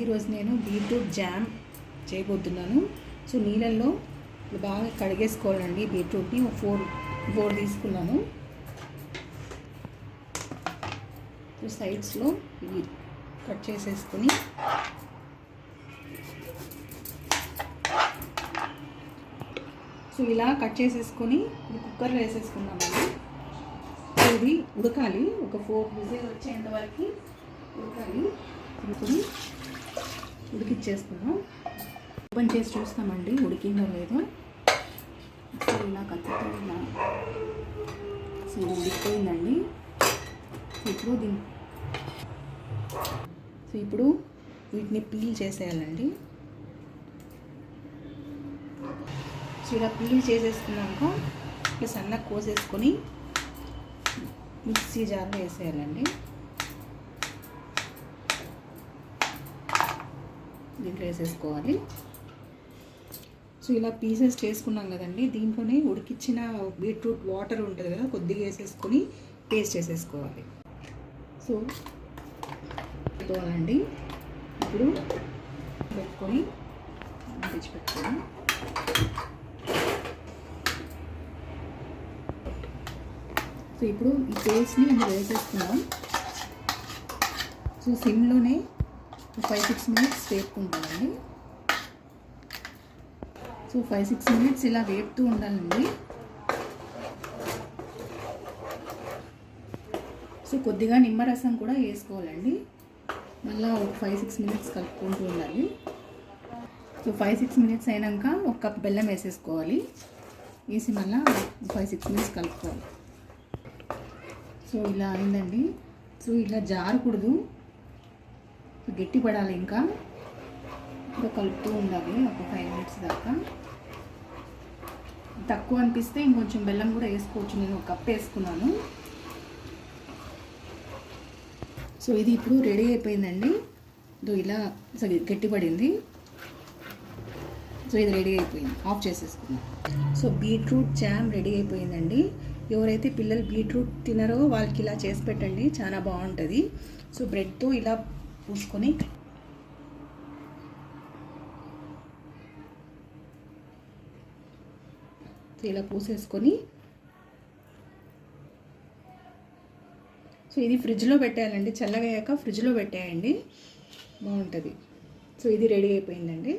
ఈరోజు నేను beetroot jam చేయబోతున్నాను. సో నీళ్ళల్లో బాగా కడిగేసుకోవాలండి. బీట్రూట్ని ఫోర్ తీసుకున్నాను. సైడ్స్లో ఇవి కట్ చేసేసుకొని సో ఇలా కట్ చేసేసుకొని ఇది కుక్కర్లో వేసేసుకున్నామండి. ఇది ఉడకాలి, ఒక 4 విజిల్ వచ్చేంత వరకు ఉడకాలి. ఉడికిచ్చేసుకున్నాం. ఓపెన్ చేసి చూస్తామండి ఉడికిందో లేదో. సో ఇలా కత్తితో ఇలా సో ఉడికిపోయిందండి. ఇప్పుడు వీటిని పీల్ చేసేయాలండి. సో ఇలా పీల్ చేసేసుకున్నాక ఇట్లా సన్నగా కోసేసుకొని మిక్సీ జార్లో వేసేయాలండి. దీంట్లో వేసేసుకోవాలి. సో ఇలా పీసెస్ చేసుకున్నాం కదండి, దీంట్లోనే ఉడికిచ్చిన బీట్రూట్ వాటర్ ఉంటుంది కదా, కొద్దిగా వేసేసుకొని పేస్ట్ చేసేసుకోవాలి. సో పెట్టుకోవాలండి. ఇప్పుడు పెట్టుకొని తెచ్చిపెట్టుకోవాలి. సో ఇప్పుడు ఈ పేస్ట్ని ఇందులో వేసేసుకున్నాం. సో సిమ్లోనే 5-6 మినిట్స్ వేపుకుంటామండి. సో 5-6 మినిట్స్ ఇలా వేపుతూ ఉండాలండి. సో కొద్దిగా నిమ్మరసం కూడా వేసుకోవాలండి. మళ్ళీ ఒక 5-6 మినిట్స్ కలుపుకుంటూ ఉండాలి. సో 5-6 మినిట్స్ అయినాక 1 కప్ బెల్లం వేసేసుకోవాలి. వేసి మళ్ళీ 5-6 మినిట్స్ కలుపుకోవాలి. సో ఇలా అయిందండి. సో ఇలా జారకూడదు, గట్టి పడాలి. ఇంకా కలుపుతూ ఉండాలి ఒక 5 మినిట్స్ దాకా. తక్కువ అనిపిస్తే ఇంకొంచెం బెల్లం కూడా వేసుకోవచ్చు. నేను 1 కప్ వేసుకున్నాను. సో ఇది ఇప్పుడు రెడీ అయిపోయిందండి. ఇలా గట్టిపడింది. సో ఇది రెడీ అయిపోయింది. ఆఫ్ చేసేసుకున్నాం. సో బీట్రూట్ జామ్ రెడీ అయిపోయిందండి. ఎవరైతే పిల్లలు బీట్రూట్ తినరో వాళ్ళకి ఇలా చేసి పెట్టండి, చాలా బాగుంటుంది. సో బ్రెడ్తో ఇలా పూసుకొని ఇలా పూసేసుకొని సో ఇది ఫ్రిడ్జ్లో పెట్టేయాలండి. చల్లగా అయ్యాక ఫ్రిడ్జ్లో పెట్టేయండి, బాగుంటుంది. సో ఇది రెడీ అయిపోయిందండి.